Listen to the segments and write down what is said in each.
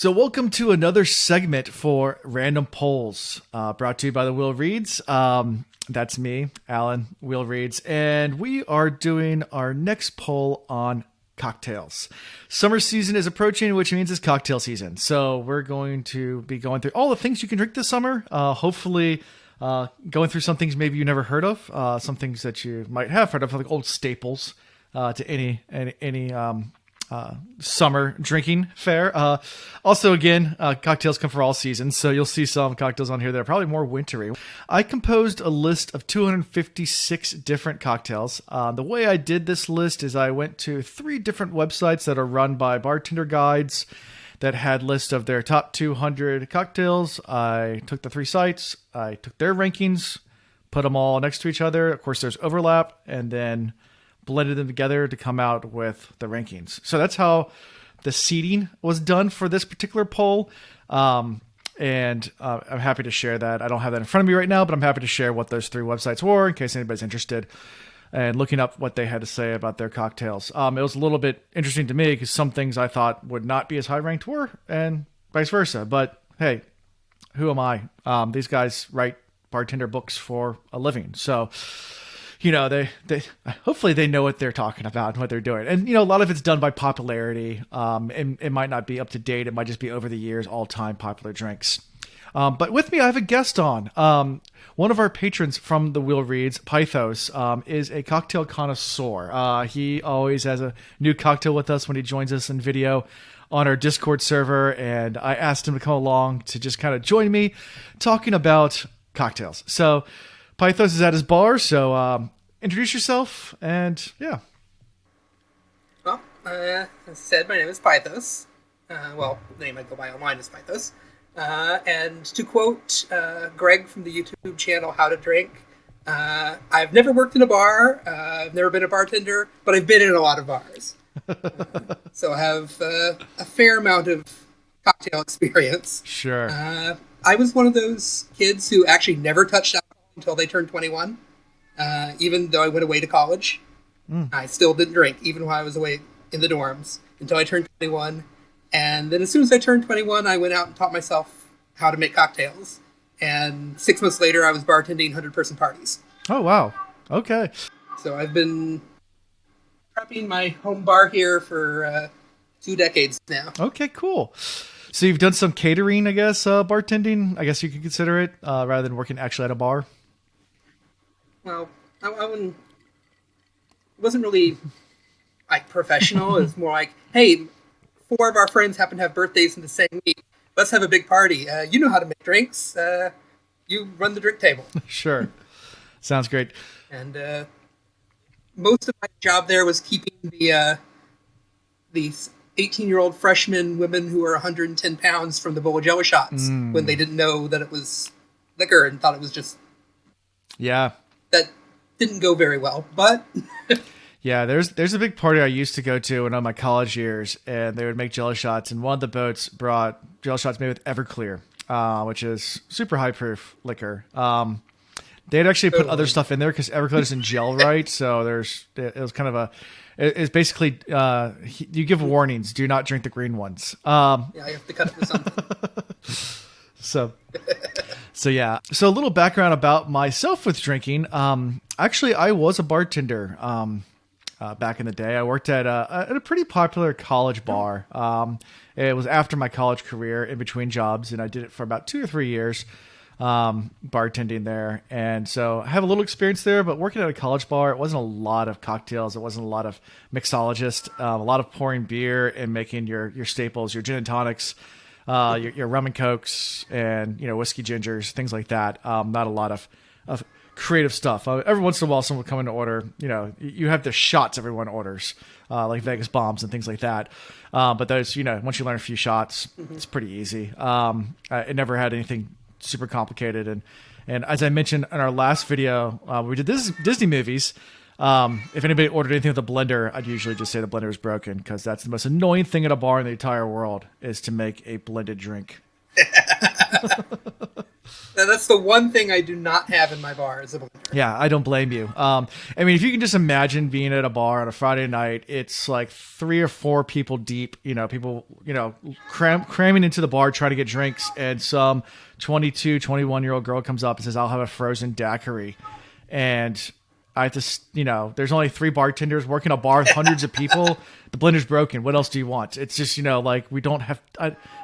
So, welcome to another segment for Random Polls, brought to you by the Will Reads. That's me, Alan, Will Reads, and we are doing our next poll on cocktails. Summer season is approaching, which means it's cocktail season. So, we're going to be going through all the things you can drink this summer. Hopefully, going through some things maybe you never heard of, some things that you might have heard of, like old staples to any summer drinking fare. Also, again, cocktails come for all seasons, so you'll see some cocktails on here that are probably more wintry. I composed a list of 256 different cocktails. The way I did this list is I went to 3 different websites that are run by bartender guides that had lists of their top 200 cocktails. I took the 3 sites, I took their rankings, put them all next to each other. Of course, there's overlap, and then blended them together to come out with the rankings. So that's how the seeding was done for this particular poll. I'm happy to share that. I don't have that in front of me right now, but I'm happy to share what those 3 websites were in case anybody's interested and looking up what they had to say about their cocktails. It was a little bit interesting to me because some things I thought would not be as high ranked were, and vice versa. But hey, who am I? These guys write bartender books for a living. So, you know, they hopefully they know what they're talking about and what they're doing. And, you know, a lot of it's done by popularity. And it might not be up to date. It might just be over the years, all time popular drinks. But with me, I have a guest on. One of our patrons from the Will Reads, Pythos, is a cocktail connoisseur. He always has a new cocktail with us when he joins us in video on our Discord server. And I asked him to come along to just kind of join me talking about cocktails. So Pythos is at his bar, so introduce yourself, and yeah. Well, as I said, my name is Pythos. The name I go by online is Pythos. And to quote Greg from the YouTube channel How to Drink, I've never worked in a bar, I've never been a bartender, but I've been in a lot of bars. So I have a fair amount of cocktail experience. Sure. I was one of those kids who actually never touched alcohol until they turned 21. Even though I went away to college, I still didn't drink, even while I was away in the dorms, until I turned 21. And then as soon as I turned 21, I went out and taught myself how to make cocktails. And 6 months later, I was bartending 100-person parties. Oh, wow. Okay. So I've been prepping my home bar here for 2 decades now. Okay, cool. So you've done some catering, I guess, bartending, I guess you could consider it, rather than working actually at a bar? Well, I wasn't really like professional. It was more like, hey, 4 of our friends happen to have birthdays in the same week. Let's have a big party. You know how to make drinks. You run the drink table. Sure. Sounds great. And most of my job there was keeping the 18-year-old freshman women who were 110 pounds from the bowl of Jello shots when they didn't know that it was liquor and thought it was just... Yeah. That didn't go very well, but... Yeah, there's a big party I used to go to in my college years, and they would make Jello shots, and one of the boats brought Jello shots made with Everclear, which is super high proof liquor. They'd actually put other stuff in there because Everclear doesn't gel right, so it was kind of it's basically you give warnings: do not drink the green ones. Yeah, I have to cut it with something. So yeah. So a little background about myself with drinking. Actually, I was a bartender back in the day. I worked at a pretty popular college bar. It was after my college career, in between jobs, and I did it for about 2 or 3 years, bartending there. And so I have a little experience there, but working at a college bar, it wasn't a lot of cocktails. It wasn't a lot of mixologist, a lot of pouring beer and making your staples, your gin and tonics, your rum and cokes, and whiskey gingers, things like that. Not a lot of creative stuff. Every once in a while, someone will come in to order. You have the shots everyone orders, like Vegas bombs and things like that. But those, once you learn a few shots, it's pretty easy. It never had anything super complicated. And as I mentioned in our last video, we did Disney movies. If anybody ordered anything with a blender, I'd usually just say the blender is broken, because that's the most annoying thing at a bar in the entire world, is to make a blended drink. That's the one thing I do not have in my bar is a blender. Yeah, I don't blame you. I mean, if you can just imagine being at a bar on a Friday night, it's like 3 or 4 people deep, people, cramming into the bar trying to get drinks. And some 22, 21-year-old girl comes up and says, I'll have a frozen daiquiri. And I just, there's only 3 bartenders working a bar with hundreds of people. The blender's broken. What else do you want? It's just, like we don't have,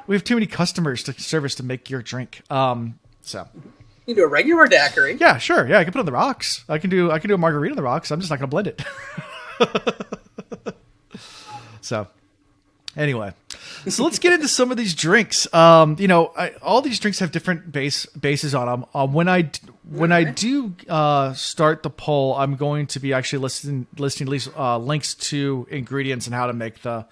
we have too many customers to service to make your drink. So You do a regular daiquiri. yeah, sure. Yeah, I can put it on the rocks. I can do a margarita on the rocks. I'm just not going to blend it. So anyway, so let's get into some of these drinks. All these drinks have different bases on them. When I do start the poll, I'm going to be actually listing at least links to ingredients and how to make the.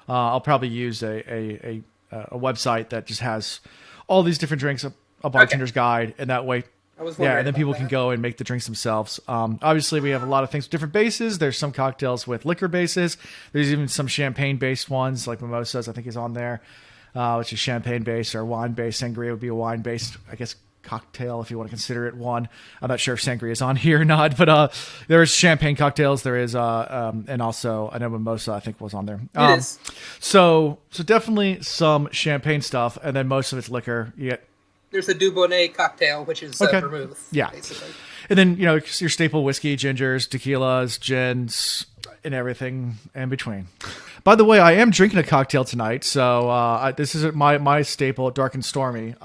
I'll probably use a website that just has all these different drinks, a bartender's guide, and that way. And then people can go and make the drinks themselves. Obviously, we have a lot of things with different bases. There's some cocktails with liquor bases. There's even some champagne-based ones, like Mimosas, I think is on there, which is champagne-based, or wine-based. Sangria would be a wine-based, I guess, cocktail, if you want to consider it one. I'm not sure if Sangria is on here or not, but there's champagne cocktails. There is, and also, I know Mimosa, I think, was on there. It is. So definitely some champagne stuff, and then most of it's liquor. You get There's a Dubonnet cocktail, which is vermouth. Yeah. Basically. And then, your staple whiskey, gingers, tequilas, gins, and everything in between. By the way, I am drinking a cocktail tonight. So this is my staple, Dark and Stormy.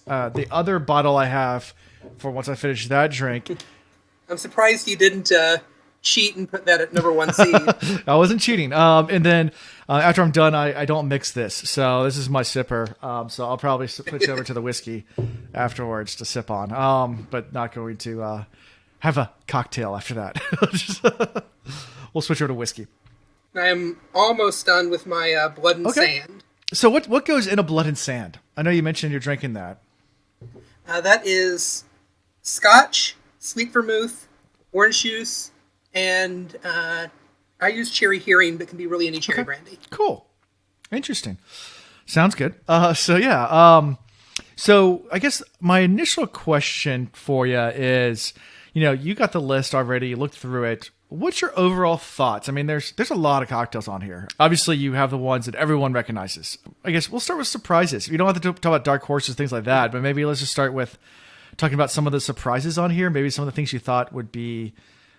The other bottle I have for once I finish that drink. I'm surprised you didn't cheat and put that at number 1 seed. I wasn't cheating. And then after I'm done, I don't mix this. So this is my sipper. So I'll probably switch over to the whiskey afterwards to sip on. But not going to have a cocktail after that. We'll switch over to whiskey. I'm almost done with my Blood and Sand. So what goes in a Blood and Sand? I know you mentioned you're drinking that. That is Scotch, sweet vermouth, orange juice, and I use cherry hearing, but can be really any cherry brandy. Cool. Interesting. Sounds good. So I guess my initial question for you is, you got the list already, you looked through it. What's your overall thoughts? I mean, there's a lot of cocktails on here. Obviously, you have the ones that everyone recognizes. I guess we'll start with surprises. You don't have to talk about dark horses, things like that, but maybe let's just start with talking about some of the surprises on here. Maybe some of the things you thought would be,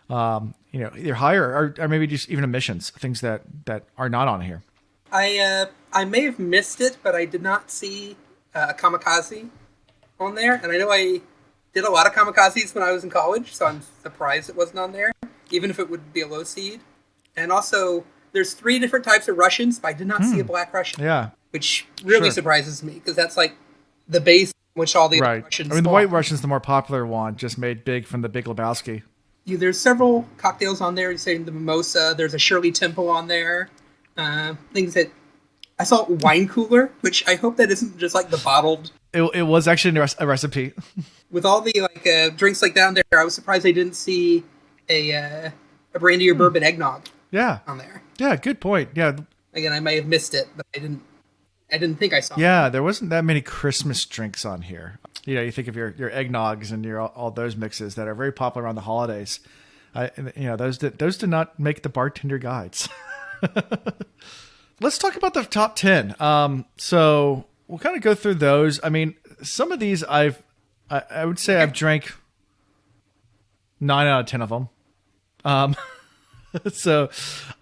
either higher or maybe just even omissions, things that are not on here. I may have missed it, but I did not see Kamikaze on there, and I know I did a lot of Kamikazes when I was in college, so I'm surprised it wasn't on there, even if it would be a low seed. And also, there's 3 different types of Russians, but I did not see a Black Russian. Yeah. Which really surprises me, because that's like the base in which all the other Russians I mean, the White Russian's the more popular one, just made big from the Big Lebowski. There's several cocktails on there. You're saying the Mimosa. There's a Shirley Temple on there. Things that... I saw Wine Cooler, which I hope that isn't just like the bottled... It was actually a recipe. With all the drinks like that on there, I was surprised I didn't see a brandy or bourbon eggnog on there. Yeah, good point. Yeah. Again, I may have missed it, but I didn't think I saw it. Yeah, there wasn't that many Christmas drinks on here. You think of your eggnogs and all those mixes that are very popular around the holidays. Those did not make the bartender guides. Let's talk about the top 10. So we'll kind of go through those. I mean, some of these I would say I've drank 9 out of 10 of them. So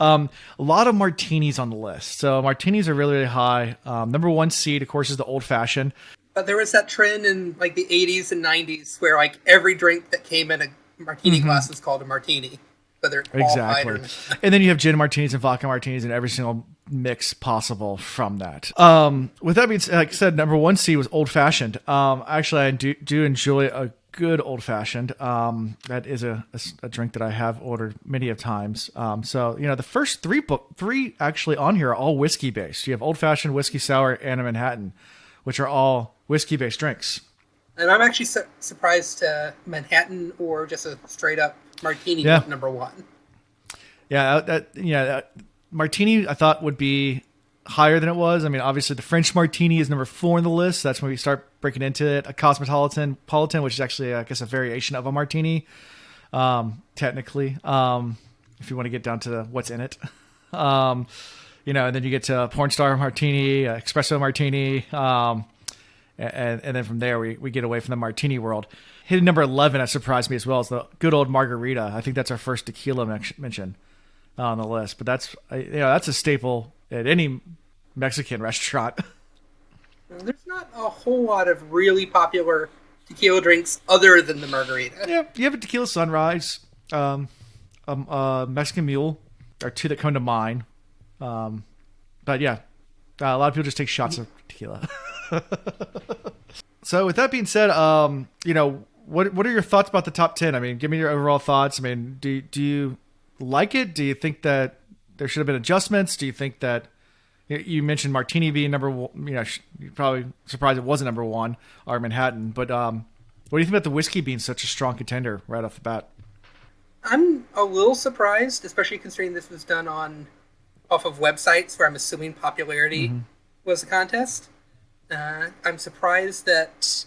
a lot of martinis on the list. So martinis are really, really high. Number 1 seed, of course, is the old fashioned. But there was that trend in like the 80s and 90s where like every drink that came in a martini glass was called a martini, whether it's qualified or not. And then you have gin martinis and vodka martinis and every single mix possible from that. With that being said, like I said, number 1 seed was old fashioned. Actually, I do enjoy a good old fashioned. That is a drink that I have ordered many of times. So the first 3 actually on here are all whiskey based. You have old fashioned, whiskey sour, and a Manhattan, which are all whiskey based drinks. And I'm actually surprised Manhattan or just a straight up martini number 1. Yeah, martini I thought would be higher than it was. I mean, obviously the French martini is number 4 on the list. That's when we start breaking into it. A cosmopolitan, which is actually, I guess, a variation of a martini, technically, if you want to get down to what's in it. And then you get to porn star martini, espresso martini, and then from there we get away from the martini world. Hitting number 11, that surprised me as well, is the good old margarita. I think that's our first tequila mention on the list, but that's a staple at any Mexican restaurant. There's not a whole lot of really popular tequila drinks other than the margarita. Yeah, you have a tequila sunrise, Mexican mule are 2 that come to mind. But yeah, a lot of people just take shots of tequila. So with that being said, what are your thoughts about the top 10? I mean, give me your overall thoughts. I mean, do you like it? Do you think that there should have been adjustments? Do you think that you mentioned martini being number 1? You're probably surprised it wasn't number 1, or Manhattan. But what do you think about the whiskey being such a strong contender right off the bat? I'm a little surprised, especially considering this was done off of websites where I'm assuming popularity was the contest. I'm surprised that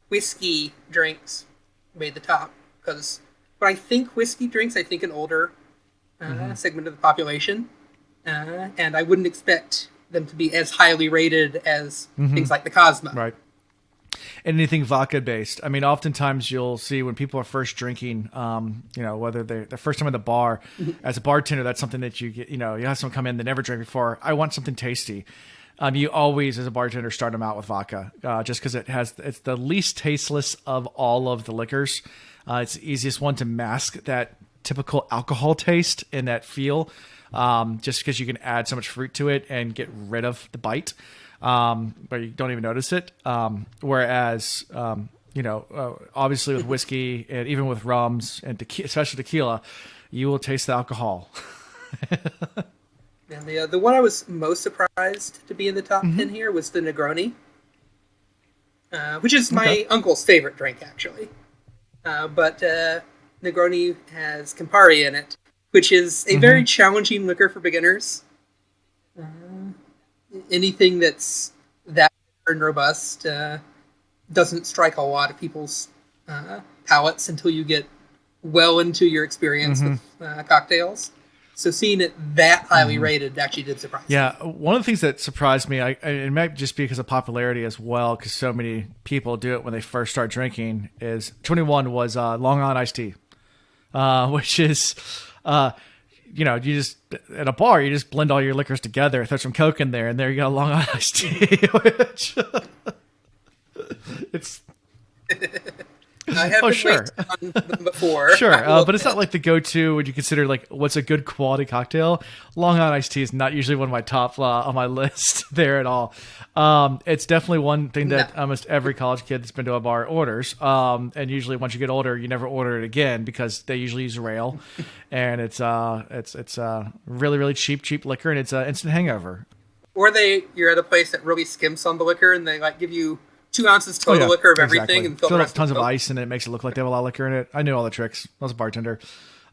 whiskey drinks made the top, because when I think whiskey drinks, I think an older segment of the population, and I wouldn't expect them to be as highly rated as things like the Cosmo. Right. And anything vodka based. I mean, oftentimes you'll see when people are first drinking, whether they're the first time at the bar, as a bartender, that's something that you get, you have someone come in that never drank before. I want something tasty. You always, as a bartender, start them out with vodka, just because it's the least tasteless of all of the liquors. It's the easiest one to mask that typical alcohol taste and that feel, just because you can add so much fruit to it and get rid of the bite. But you don't even notice it. Whereas, obviously with whiskey and even with rums and especially tequila, you will taste the alcohol. And the one I was most surprised to be in the top 10 here was the Negroni, which is my uncle's favorite drink, actually. But Negroni has Campari in it, which is a very challenging liquor for beginners. Anything that's that and robust doesn't strike a lot of people's palates until you get well into your experience with cocktails. So seeing it that highly rated actually did surprise me. Yeah, one of the things that surprised me, it might just be because of popularity as well, because so many people do it when they first start drinking, is 21 was Long Island iced tea, which is... you just at a bar, you just blend all your liquors together, throw some Coke in there, and there you go, Long Island iced tea. Which it's I haven't on them before. Sure, but it's not like the go-to when you consider like what's a good quality cocktail. Long Island iced tea is not usually one of my top on my list there at all. It's definitely one thing that almost every college kid that's been to a bar orders. And usually once you get older, you never order it again because they usually use rail, and it's really really cheap liquor, and it's an instant hangover. Or you're at a place that really skimps on the liquor, and they give you 2 ounces total liquor of everything, and fill up tons of ice, and it makes it look like they have a lot of liquor in it. I knew all the tricks. I was a bartender.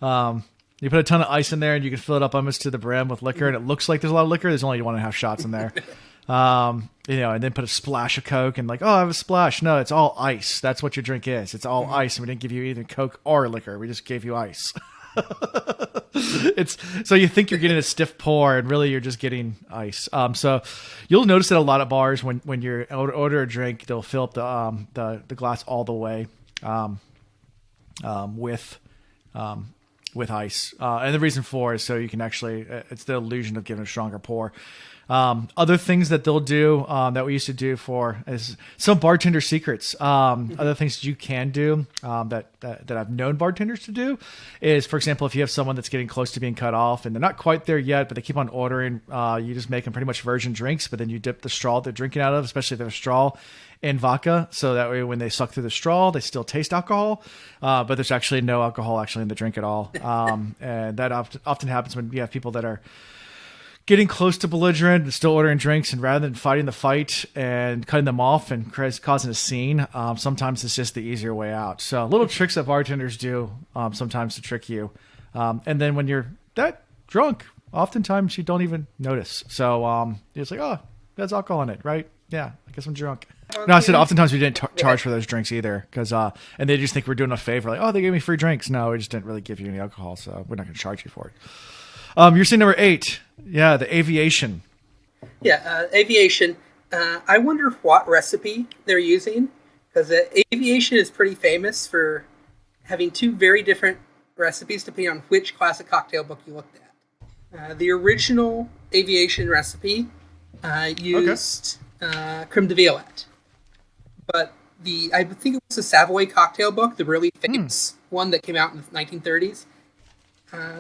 You put a ton of ice in there, and you can fill it up almost to the brim with liquor, and it looks like there's a lot of liquor. There's only 1.5 shots in there. And then put a splash of Coke, and I have a splash. No, it's all ice. That's what your drink is. It's all ice, and we didn't give you either Coke or liquor. We just gave you ice. It's so you think you're getting a stiff pour, and really you're just getting ice. So you'll notice that a lot of bars, when you order a drink, they'll fill up the glass all the way with ice. And the reason for is so you can actually, it's the illusion of giving a stronger pour. Other things that they'll do that we used to do is some bartender secrets. Other things you can do that I've known bartenders to do is, for example, if you have someone that's getting close to being cut off and they're not quite there yet, but they keep on ordering, you just make them pretty much virgin drinks, but then you dip the straw they're drinking out of, especially if they're a straw, in vodka, so that way when they suck through the straw, they still taste alcohol, but there's actually no alcohol actually in the drink at all. And that often happens when you have people that are getting close to belligerent and still ordering drinks, and rather than fighting the fight and cutting them off and causing a scene, sometimes it's just the easier way out. So little tricks that bartenders do sometimes to trick you. And then when you're that drunk, oftentimes you don't even notice. So it's like, oh, there's alcohol in it, right? Yeah, I guess I'm drunk. No, I said oftentimes we didn't charge for those drinks either, because and they just think we're doing a favor, like, oh, they gave me free drinks. No, we just didn't really give you any alcohol, so we're not going to charge you for it. You're seeing number 8, yeah, the Aviation. Yeah, Aviation. I wonder what recipe they're using, because Aviation is pretty famous for having two very different recipes depending on which classic cocktail book you looked at. The original Aviation recipe used creme de violette, but I think it was the Savoy cocktail book, the really famous one that came out in the 1930s.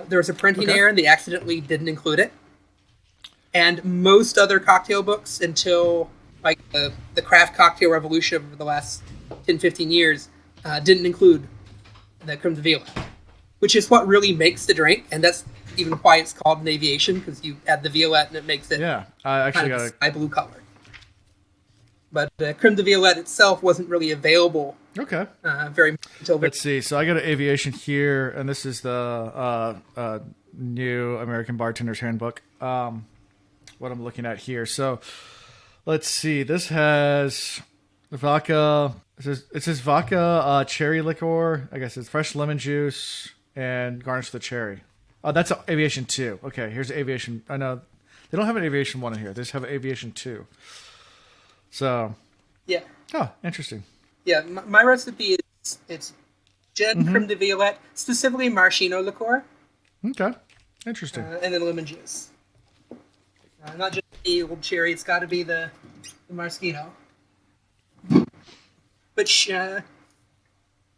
There was a printing error, and they accidentally didn't include it. And most other cocktail books, until like the craft cocktail revolution over the last 10, 15 years, didn't include the creme de violette, which is what really makes the drink, and that's even why it's called an Aviation, because you add the violette and it makes it I actually kind of sky blue color. But creme de violette itself wasn't really available. Okay. Let's see. So I got an Aviation here, and this is the new American Bartender's Handbook. What I'm looking at here. So let's see. This has vodka. It says vodka, cherry liqueur. I guess it's fresh lemon juice and garnish the cherry. Oh, that's Aviation 2. Okay, here's Aviation. I know they don't have an Aviation 1 in here. They just have an Aviation 2. So yeah. Oh, interesting. Yeah, my recipe is it's gin, creme de violette, specifically maraschino liqueur. Okay, interesting. And then lemon juice. Not just the old cherry; it's got to be the maraschino. Which I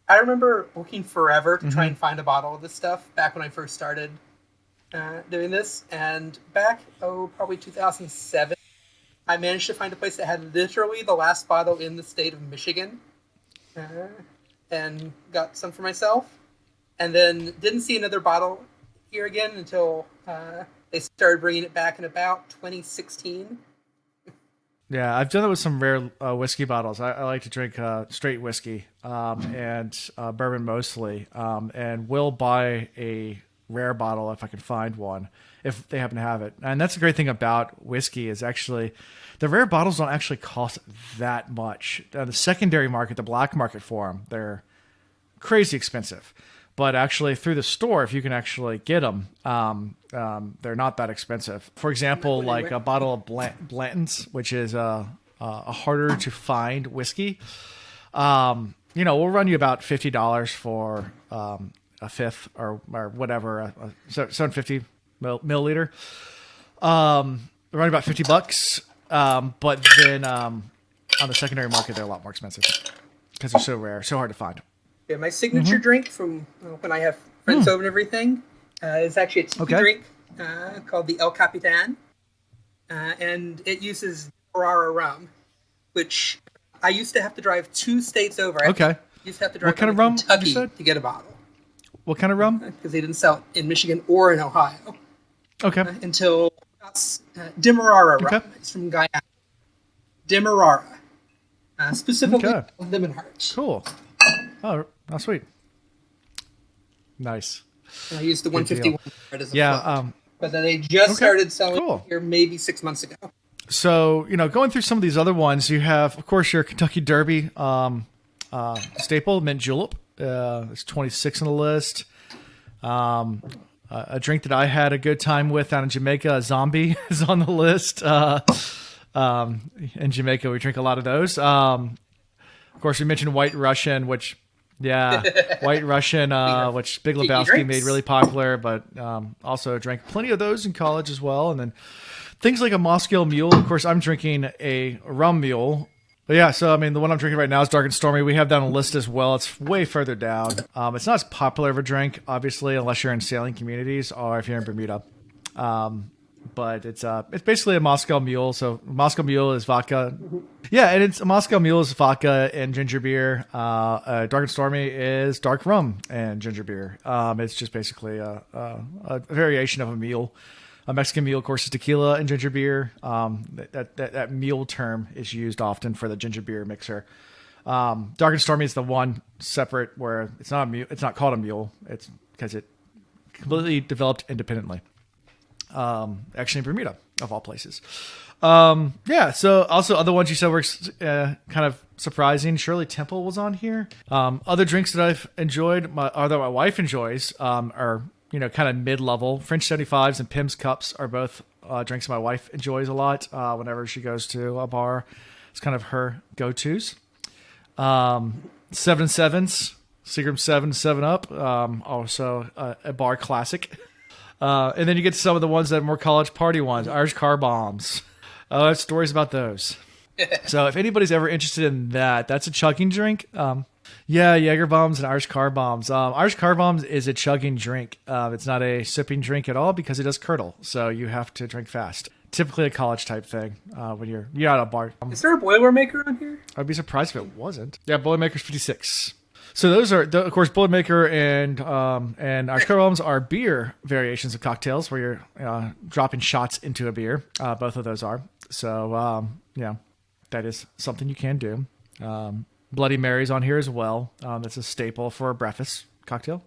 remember working forever to try and find a bottle of this stuff back when I first started doing this, and back probably 2007, I managed to find a place that had literally the last bottle in the state of Michigan. And got some for myself, and then didn't see another bottle here again until they started bringing it back in about 2016. Yeah, I've done it with some rare whiskey bottles. I like to drink straight whiskey and bourbon mostly, and will buy a rare bottle if I can find one, if they happen to have it. And that's the great thing about whiskey is actually the rare bottles don't actually cost that much. The secondary market, the black market for them, they're crazy expensive. But actually through the store, if you can actually get them, they're not that expensive. For example, like a bottle of Blanton's, which is a harder to find whiskey. We'll run you about $50 for a fifth or whatever, a 750 milliliter. Around about $50. But then on the secondary market, they're a lot more expensive because they're so rare, so hard to find. Yeah, my signature drink from when I have friends over and everything is actually a tiki drink called the El Capitan, and it uses Demerara rum, which I used to have to drive 2 states over. I used to have to drive to Kentucky to get a bottle. What kind of rum? Because they didn't sell it in Michigan or in Ohio. Okay. Until Demerara rum. It's from Guyana. Demerara. Specifically Lemon Heart. Cool. Oh, sweet. Nice. And I used the 151 as a float. But then they just started selling here maybe 6 months ago. So, going through some of these other ones, you have, of course, your Kentucky Derby staple, mint julep. It's 26 on the list. A drink that I had a good time with down in Jamaica, a zombie, is on the list. In Jamaica, we drink a lot of those. Of course, we mentioned White Russian, which White Russian, which Big Lebowski made really popular, but also drank plenty of those in college as well. And then things like a Moscow Mule. Of course, I'm drinking a rum mule. But yeah, so the one I'm drinking right now is Dark and Stormy. We have that on a list as well. It's way further down. It's not as popular of a drink, obviously, unless you're in sailing communities or if you're in Bermuda. But it's basically a Moscow Mule. So Moscow Mule is vodka. Yeah, and it's a Moscow Mule is vodka and ginger beer. Dark and Stormy is dark rum and ginger beer. It's just basically a variation of a mule. A Mexican mule, of course, is tequila and ginger beer. That mule term is used often for the ginger beer mixer. Dark and Stormy is the one separate where it's not a mule. It's not called a mule. It's because it completely developed independently. actually in Bermuda, of all places. Yeah. So also other ones you said were kind of surprising. Shirley Temple was on here. Other drinks that I've enjoyed, that my wife enjoys, are kind of mid-level. French 75s and Pim's Cups are both drinks my wife enjoys a lot. Whenever she goes to a bar, it's kind of her go-tos. 7-7s, Seagram 7, 7-Up, also a bar classic. And then you get to some of the ones that are more college party ones, Irish car bombs. I have stories about those. So if anybody's ever interested in that, that's a chugging drink. Yeah, Jaeger bombs and Irish car bombs. Irish car bombs is a chugging drink. It's not a sipping drink at all because it does curdle. So you have to drink fast. Typically a college type thing when you're at a bar. Is there a Boilermaker on here? I'd be surprised if it wasn't. Yeah, Boilermaker's 56. So those are, of course, Boilermaker and Irish car bombs are beer variations of cocktails where you're dropping shots into a beer. Both of those are. So, that is something you can do. Bloody Mary's on here as well. That's a staple for a breakfast cocktail.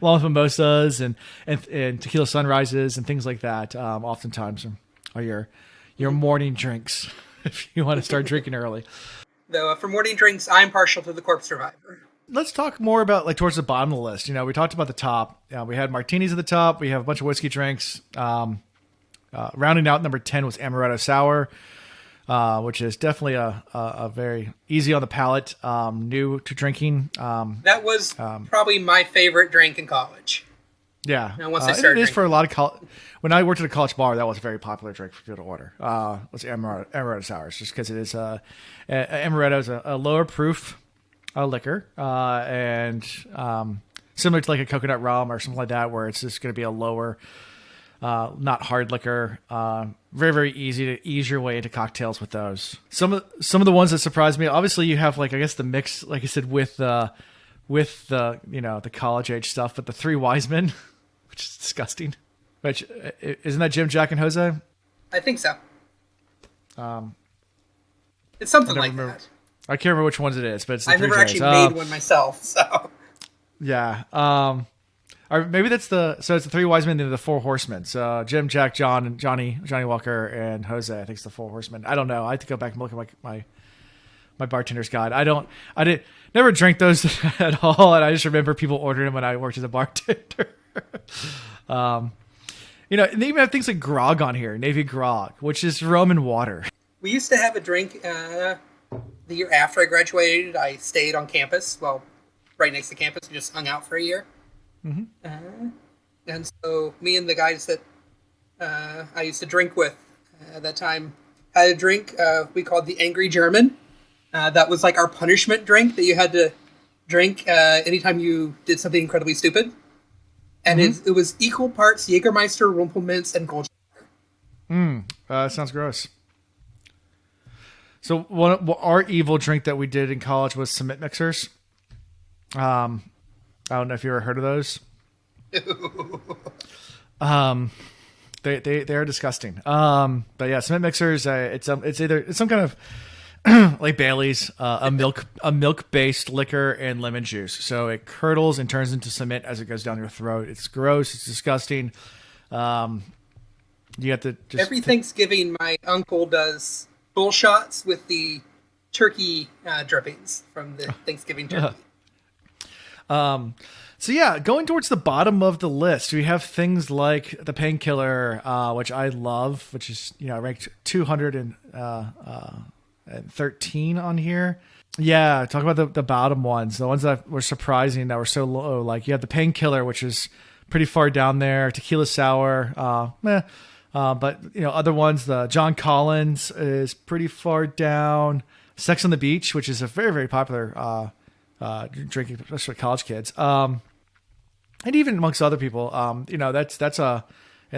Along with mimosas and tequila sunrises and things like that. Oftentimes are your morning drinks if you want to start drinking early. Though for morning drinks, I'm partial to the Corpse Survivor. Let's talk more about towards the bottom of the list. We talked about the top. We had martinis at the top. We have a bunch of whiskey drinks. Rounding out number 10 was Amaretto Sour, which is definitely a very easy on the palate, new to drinking. That was probably my favorite drink in college. Yeah, once I started it is for a lot of college. When I worked at a college bar, that was a very popular drink for people to order. Was Amaretto Sours, just because it is Amaretto is a lower proof liquor, and similar to like a coconut rum or something like that, where it's just going to be a lower, not hard liquor. Very, very easy to ease your way into cocktails with those. Some of the ones that surprised me, obviously you have the mix, like I said, with the the college age stuff, but the Three Wise Men, which is disgusting. Which isn't that Jim, Jack, and Jose? I think so. It's something like that. I can't remember which ones it is, but it's the I've three never actually made one myself, so. Yeah. Or maybe it's the Three Wise Men and the Four Horsemen. So Jim, Jack, John, and Johnny Walker, and Jose. I think it's the Four Horsemen. I don't know. I have to go back and look at my bartender's guide. I didn't never drank those at all, and I just remember people ordering them when I worked as a bartender. And they even have things like grog on here, Navy grog, which is rum and water. We used to have a drink the year after I graduated. I stayed on campus, right next to campus, and just hung out for a year. Mm-hmm. And so me and the guys that I used to drink with at that time had a drink we called the Angry German. That was like our punishment drink that you had to drink anytime you did something incredibly stupid. And it was equal parts Jägermeister, Rumpelminz, and Goldschlager. Sounds gross. So our evil drink that we did in college was cement mixers. I don't know if you ever heard of those. They are disgusting. But yeah, cement mixers. It's some kind of like Bailey's, a milk based liquor and lemon juice. So it curdles and turns into cement as it goes down your throat. It's gross. It's disgusting. You have to just every Thanksgiving, my uncle does bull shots with the turkey drippings from the Thanksgiving turkey. So yeah, going towards the bottom of the list, we have things like the Painkiller, which I love, which is ranked 213 on here. Yeah, talk about the bottom ones, the ones that were surprising, that were so low. Like you have the Painkiller, which is pretty far down there. Tequila Sour, but other ones, the John Collins is pretty far down. Sex on the Beach, which is a very, very popular drinking, especially college kids, and even amongst other people. And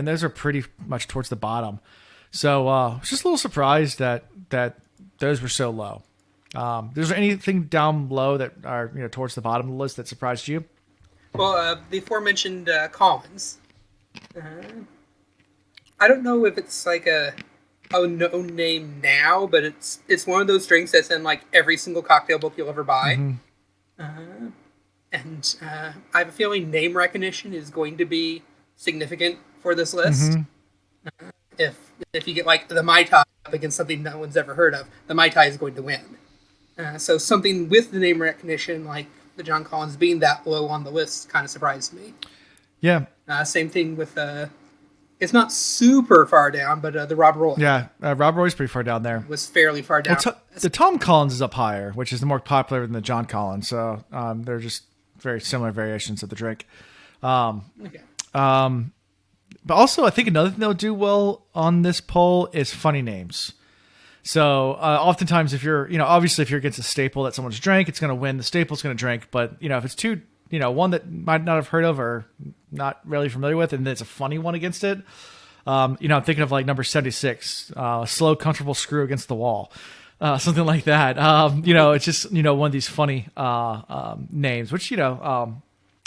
those are pretty much towards the bottom. So I was just a little surprised that those were so low. Is there anything down low that are towards the bottom of the list that surprised you? Well, the aforementioned Collins. I don't know if it's like a no name now, but it's one of those drinks that's in like every single cocktail book you'll ever buy. Mm-hmm. I have a feeling name recognition is going to be significant for this list. If you get like the Mai Tai up against something no one's ever heard of, the Mai Tai is going to win. So something with the name recognition, like the John Collins being that low on the list, kind of surprised me. Yeah. Same thing with it's not super far down, but the Rob Roy. Yeah, Rob Roy's pretty far down there. Was fairly far down. Well, the Tom Collins is up higher, which is the more popular than the John Collins. So they're just very similar variations of the drink. Okay. But also, I think another thing they'll do well on this poll is funny names. So oftentimes, if you're, obviously if you're against a staple that someone's drank, it's going to win. The staple's going to drink. But, if it's two, one that might not have heard of or not really familiar with, and it's a funny one against it. I'm thinking of like number 76, slow, comfortable screw against the wall. Something like that. It's just, one of these funny names, which, a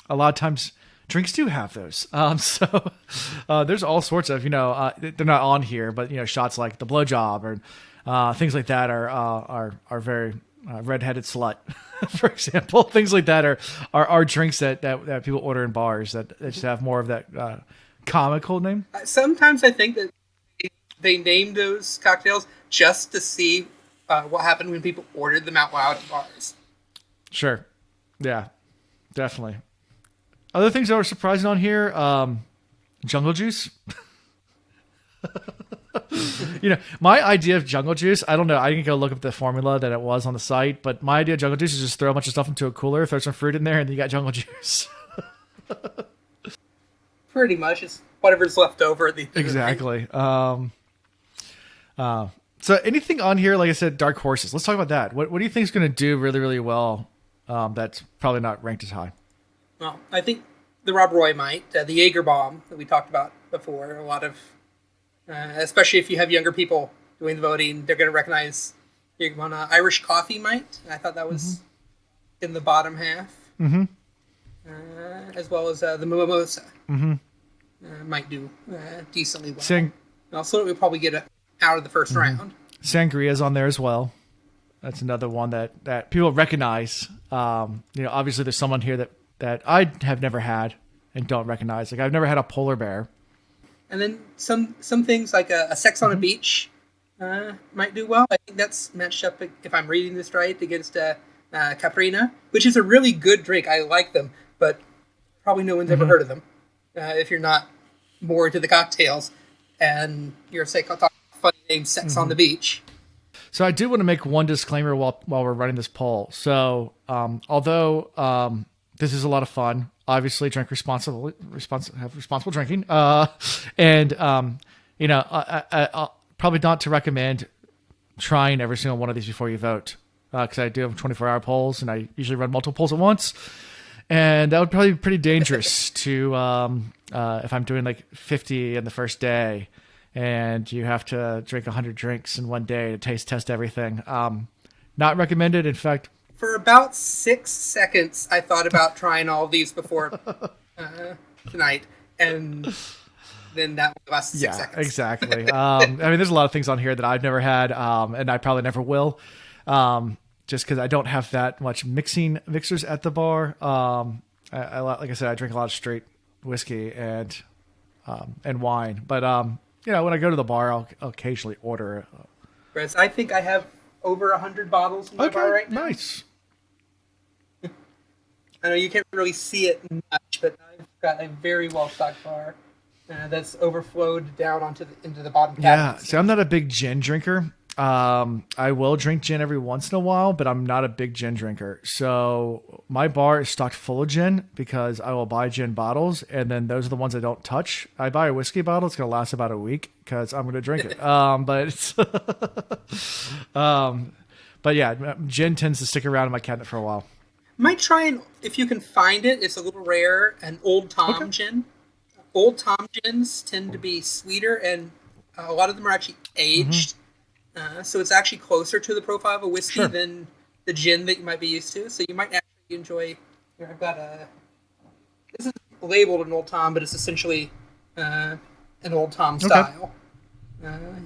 lot of times drinks do have those. So there's all sorts of, they're not on here, but, shots like the blowjob or things like that are very redheaded slut, for example. Things like that are drinks that people order in bars that just have more of that comical name. Sometimes I think that they named those cocktails just to see what happened when people ordered them out loud in bars. Sure. Yeah, definitely. Other things that were surprising on here, jungle juice. My idea of jungle juice, I don't know. I can go look up the formula that it was on the site, but my idea of jungle juice is just throw a bunch of stuff into a cooler, throw some fruit in there, and then you got jungle juice. Pretty much. It's whatever's left over at the end. Exactly. So anything on here, like I said, dark horses. Let's talk about that. What do you think is going to do really, really well that's probably not ranked as high? Well, I think the Rob Roy might. The Jaeger bomb that we talked about before. A lot of, especially if you have younger people doing the voting, they're going to recognize Jaeger bomb. Irish coffee might. I thought that was in the bottom half. Mm-hmm. As well as the mimosa. Might do decently well. Also, we'll probably get out of the first round. Sangria's on there as well. That's another one that people recognize. Obviously there's someone here that I have never had and don't recognize. Like I've never had a polar bear. And then some things like a sex on a beach might do well. I think that's matched up, if I'm reading this right, against Caprina, which is a really good drink. I like them, but probably no one's ever heard of them. If you're not more into the cocktails and you're say funny name sex on the beach. So I do want to make one disclaimer while we're running this poll. So although this is a lot of fun, obviously drink responsibly, have responsible drinking, and I'll probably not to recommend trying every single one of these before you vote, because I do have 24-hour polls and I usually run multiple polls at once. And that would probably be pretty dangerous to if I'm doing like 50 in the first day and you have to drink 100 drinks in one day to taste test everything. Not recommended. In fact, for about 6 seconds, I thought about trying all these before tonight. And then that lasted 6 seconds. Yeah, exactly. There's a lot of things on here that I've never had and I probably never will. Just because I don't have that much mixers at the bar. Like I said, I drink a lot of straight whiskey and wine. But when I go to the bar, I'll occasionally order. Whereas I think I have over 100 bottles in my bar right now. Nice. I know you can't really see it much, but I've got a very well stocked bar that's overflowed down into the bottom cabinet. Yeah, so I'm not a big gin drinker. I will drink gin every once in a while, but I'm not a big gin drinker. So my bar is stocked full of gin because I will buy gin bottles, and then those are the ones I don't touch. I buy a whiskey bottle; it's gonna last about a week because I'm gonna drink it. But yeah, gin tends to stick around in my cabinet for a while. Might try and if you can find it. It's a little rare. An Old Tom gin. Old Tom gins tend to be sweeter, and a lot of them are actually aged. So it's actually closer to the profile of a whiskey than the gin that you might be used to. So you might actually enjoy. Here, I've got this is labeled an Old Tom, but it's essentially an Old Tom style.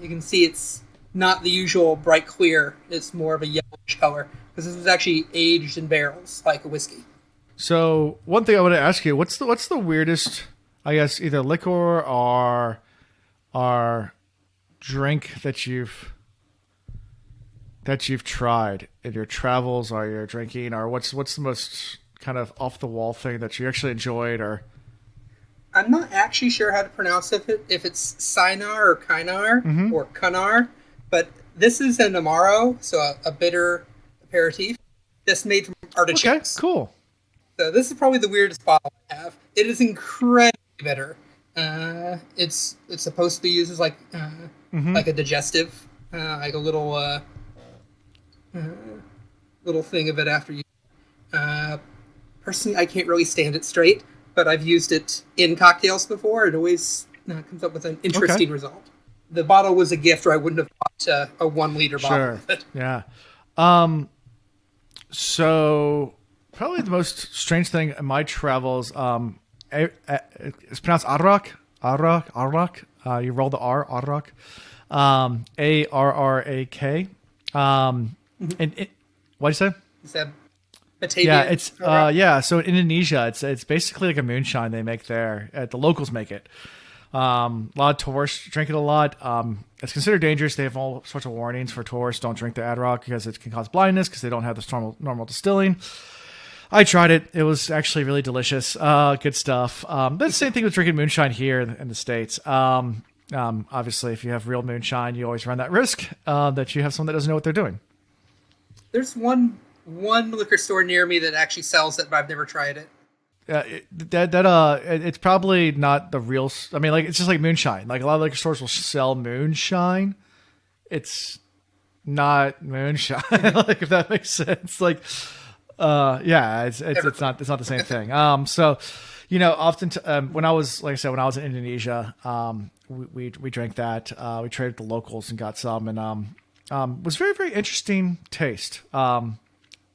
You can see it's not the usual bright clear. It's more of a yellowish color because this was actually aged in barrels like a whiskey. So one thing I want to ask you, what's the weirdest, I guess, either liquor or or drink that you've tried in your travels or your drinking, or what's the most kind of off the wall thing that you actually enjoyed? Or I'm not actually sure how to pronounce it, if it's Cynar or Kynar or Cunar, but this is an Amaro, so a bitter aperitif that's made from artichokes. okay, cool. So this is probably the weirdest bottle I have. It is incredibly bitter. It's supposed to be used as like a digestive, like a little thing of it after you. Personally, I can't really stand it straight, but I've used it in cocktails before. It always comes up with an interesting result. The bottle was a gift, or I wouldn't have bought a 1 liter bottle of it. Yeah. So probably the most strange thing in my travels, it's pronounced Arrak. You roll the R, Arrak. Arrak. And what'd you say? Is that Batavian? Yeah, it's So in Indonesia, it's basically like a moonshine they make there. The locals make it. A lot of tourists drink it a lot. It's considered dangerous. They have all sorts of warnings for tourists. Don't drink the Adrock because it can cause blindness because they don't have this normal distilling. I tried it. It was actually really delicious. Good stuff. That's the same thing with drinking moonshine here in the States. Obviously, if you have real moonshine, you always run that risk that you have someone that doesn't know what they're doing. There's one liquor store near me that actually sells it, but I've never tried it. It's probably not the real. I mean, like it's just like moonshine. Like a lot of liquor stores will sell moonshine. It's not moonshine. Like if that makes sense. Like, it's not the same thing. So, often when I was in Indonesia, we drank that. We traded with the locals and got some, and was very, very interesting taste.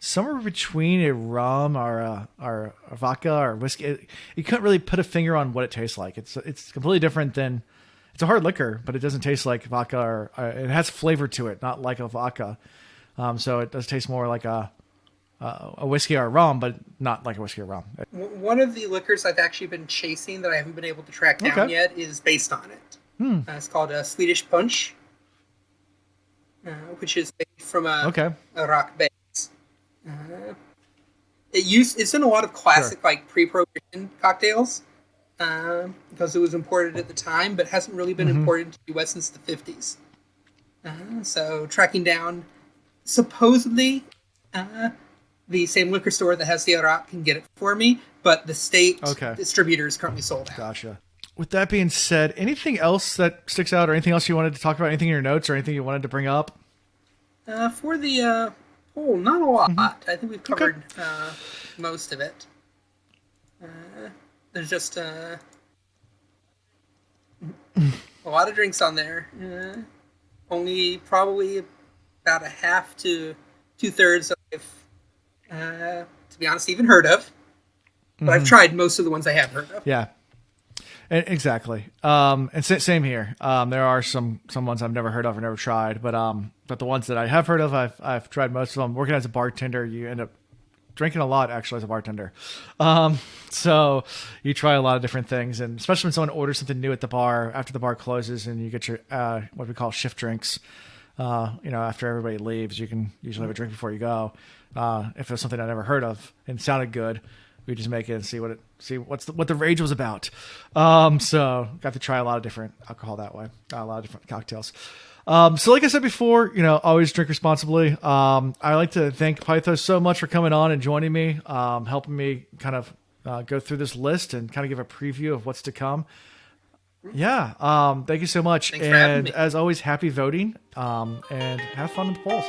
Somewhere between a rum or a vodka or whiskey. You couldn't really put a finger on what it tastes like. It's completely different than, it's a hard liquor, but it doesn't taste like vodka, or it has flavor to it, not like a vodka. So it does taste more like a whiskey or a rum, but not like a whiskey or rum. One of the liquors I've actually been chasing that I haven't been able to track down yet is based on it. It's called a Swedish Punch, which is made from a rock base. It's in a lot of classic like pre-prohibition cocktails because it was imported at the time, but hasn't really been imported into the U.S. since the 50s. So tracking down, supposedly, the same liquor store that has the Arak can get it for me, but the state distributor is currently sold out. Gotcha. With that being said, anything else that sticks out, or anything else you wanted to talk about? Anything in your notes, or anything you wanted to bring up? For the not a lot. I think we've covered most of it. There's just a lot of drinks on there. Only probably about a half to 2/3 I've, to be honest, even heard of. But I've tried most of the ones I have heard of. Yeah. Exactly. And same here. There are some ones I've never heard of or never tried, but the ones that I have heard of, I've tried most of them. Working as a bartender, you end up drinking a lot actually as a bartender. So you try a lot of different things, and especially when someone orders something new at the bar after the bar closes and you get your, what we call shift drinks. After everybody leaves, you can usually have a drink before you go. If it was something I never heard of and sounded good, we just make it and see what the rage was about. So got to try a lot of different alcohol that way, a lot of different cocktails. So like I said before, always drink responsibly. I like to thank Pythos so much for coming on and joining me, helping me kind of go through this list and kind of give a preview of what's to come. Yeah. Thank you so much. Thanks for having me. As always, happy voting, and have fun with the polls.